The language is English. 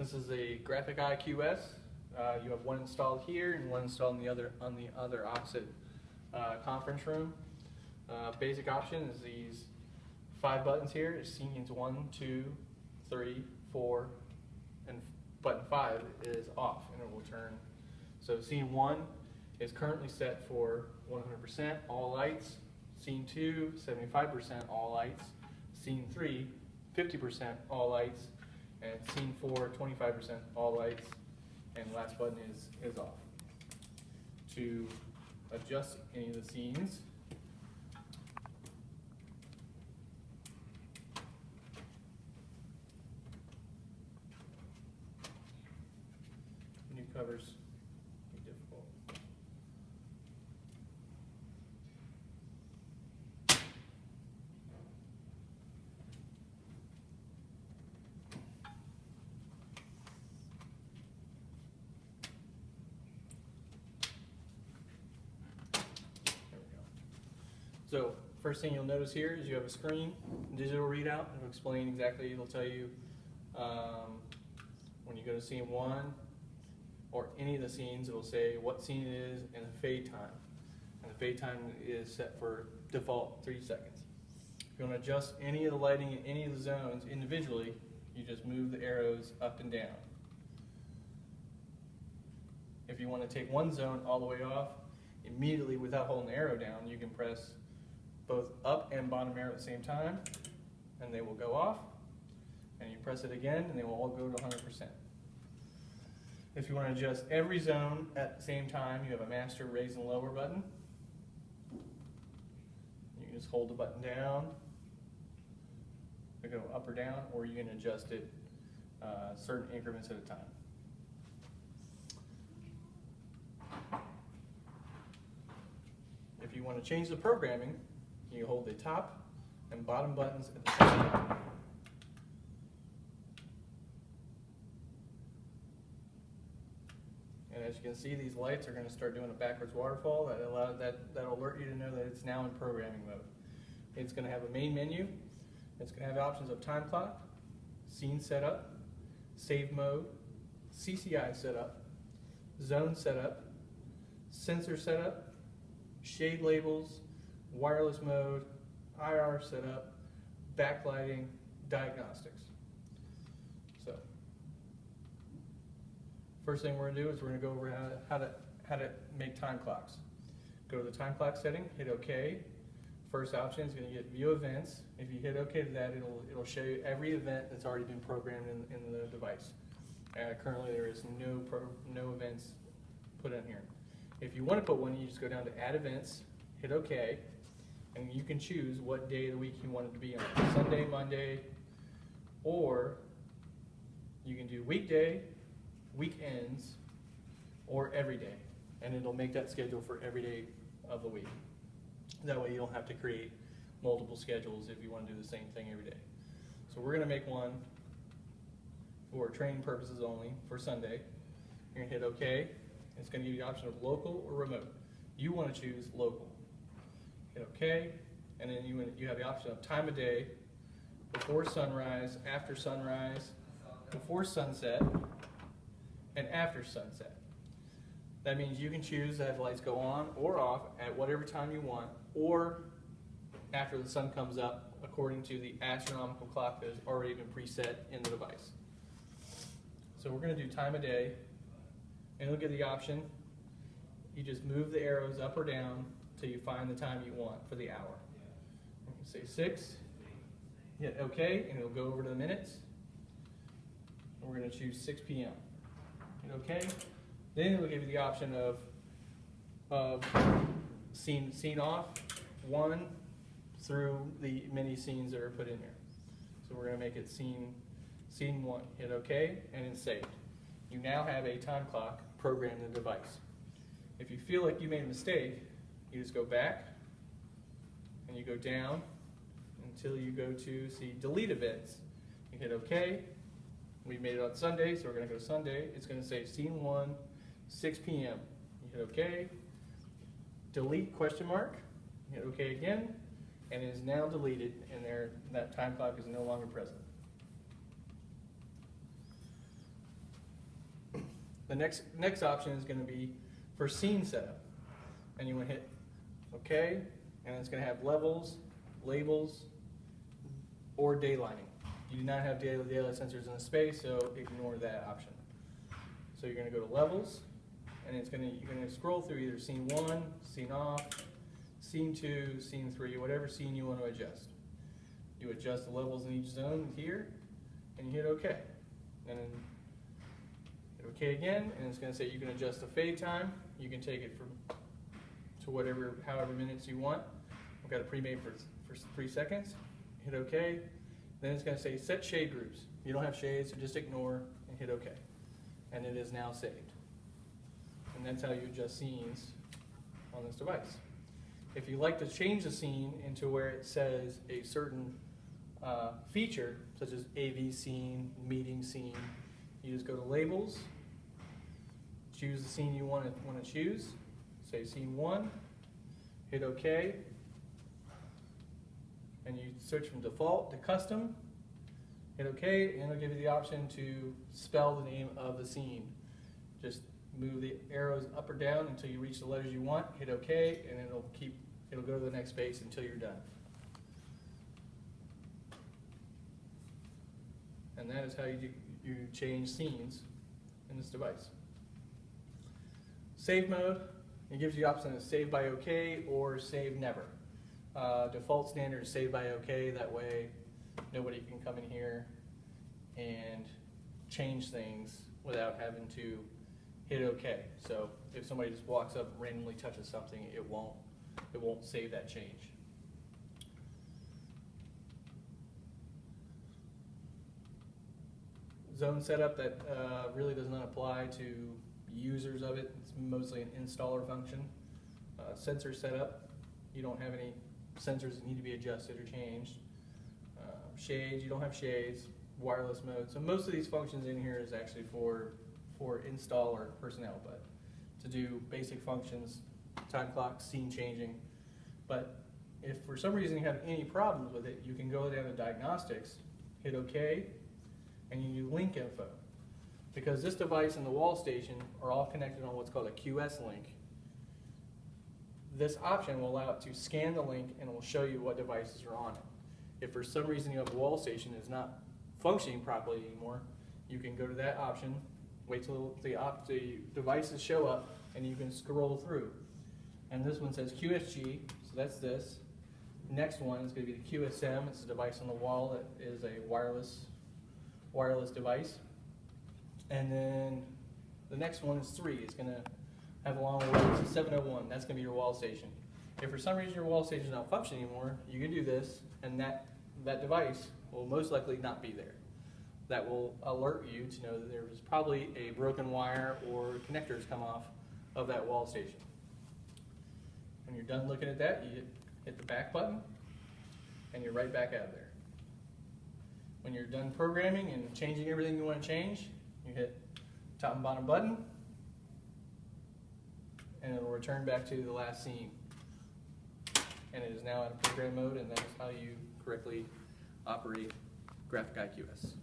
This is a GRAFIK IQS. You have one installed here and one installed on the other opposite conference room. Basic option is these 5 buttons here. Scenes 1, 2, 3, 4, and button 5 is off, and it will turn. So scene 1 is currently set for 100% all lights. Scene 2, 75% all lights. Scene 3, 50% all lights. And scene 4, 25% all lights. And the last button is off. To adjust any of the scenes, new covers be difficult. So first thing you'll notice here is you have a screen, digital readout. It'll explain exactly, it'll tell you when you go to scene 1 or any of the scenes, it'll say what scene it is and the fade time. And the fade time is set for default 3 seconds. If you want to adjust any of the lighting in any of the zones individually, you just move the arrows up and down. If you want to take one zone all the way off, immediately without holding the arrow down, you can press both up and bottom arrow at the same time, and they will go off. And you press it again, and they will all go to 100%. If you want to adjust every zone at the same time, you have a master raise and lower button. You can just hold the button down to go up or down, or you can adjust it certain increments at a time. If you want to change the programming, you hold the top and bottom buttons at the same time. And as you can see, these lights are going to start doing a backwards waterfall. That'll alert you to know that it's now in programming mode. It's going to have a main menu. It's going to have options of time clock, scene setup, save mode, CCI setup, zone setup, sensor setup, shade labels, wireless mode, IR setup, backlighting, diagnostics. So, first thing we're going to do is we're going to go over how to make time clocks. Go to the time clock setting, hit OK. First option is going to get view events. If you hit OK to that, it'll show you every event that's already been programmed in the device. Currently, there is no events put in here. If you want to put one, you just go down to Add Events, hit OK, and you can choose what day of the week you want it to be on. Sunday, Monday, or you can do weekday, weekends, or every day. And it'll make that schedule for every day of the week. That way you don't have to create multiple schedules if you want to do the same thing every day. So we're going to make one for training purposes only for Sunday. You're going to hit OK. It's going to give you the option of local or remote. You want to choose local. Hit OK, and then you have the option of time of day, before sunrise, after sunrise, before sunset, and after sunset. That means you can choose to have the lights go on or off at whatever time you want, or after the sun comes up according to the astronomical clock that has already been preset in the device. So we're going to do time of day. And look at the option. You just move the arrows up or down till you find the time you want for the hour. You can say 6, hit OK, and it'll go over to the minutes. And we're going to choose 6 p.m. Hit OK. Then it'll give you the option of scene off, 1 through the many scenes that are put in here. So we're going to make it scene 1. Hit OK, and it's saved. You now have a time clock programmed in the device. If you feel like you made a mistake, you just go back and you go down until you go to see delete events. You hit OK. We made it on Sunday, so we're going to go to Sunday. It's going to say scene 1, 6 p.m. You hit OK. Delete question mark. You hit OK again, and it is now deleted, and that time clock is no longer present. The next option is going to be for scene setup. And you want to hit OK, and it's going to have levels, labels, or daylighting. You do not have daylight sensors in the space, so ignore that option. So you're going to go to levels, and you're going to scroll through either scene 1, scene off, scene 2, scene 3, whatever scene you want to adjust. You adjust the levels in each zone here, and you hit OK. And then hit OK again, and it's going to say you can adjust the fade time. You can take it to however minutes you want. I've got it pre-made for 3 seconds. Hit OK. Then it's going to say set shade groups. You don't have shades, so just ignore and hit OK. And it is now saved. And that's how you adjust scenes on this device. If you like to change the scene into where it says a certain feature, such as AV scene, meeting scene, you just go to labels, choose the scene you want to choose, say scene 1, hit OK, and you switch from default to custom, hit OK, and it'll give you the option to spell the name of the scene. Just move the arrows up or down until you reach the letters you want, hit OK, and it'll go to the next space until you're done. And that is how you change scenes in this device. Save mode, it gives you the option of save by OK or save never. Default standard is save by OK, that way nobody can come in here and change things without having to hit OK. So if somebody just walks up and randomly touches something, it won't save that change. Zone setup, that really does not apply to users of it. It's mostly an installer function. Sensor setup, you don't have any sensors that need to be adjusted or changed. Shades, you don't have shades. Wireless mode. So most of these functions in here is actually for installer personnel, but to do basic functions, time clock, scene changing. But if for some reason you have any problems with it, you can go down to diagnostics, hit OK, and you do link info. Because this device and the wall station are all connected on what's called a QS link. This option will allow it to scan the link and it will show you what devices are on it. If for some reason you have a wall station that's not functioning properly anymore, you can go to that option, wait till the devices show up, and you can scroll through. And this one says QSG, so that's this. Next one is going to be the QSM. It's a device on the wall that is a wireless device. And then the next one is 3. It's going to have a long word. It's a 701. That's going to be your wall station. If for some reason your wall station is not functioning anymore, you can do this, and that device will most likely not be there. That will alert you to know that there was probably a broken wire or connectors come off of that wall station. When you're done looking at that, you hit the back button, and you're right back out of there. When you're done programming and changing everything you want to change, you hit top and bottom button, and it will return back to the last scene. And it is now in program mode, and that is how you correctly operate GRAFIK IQS.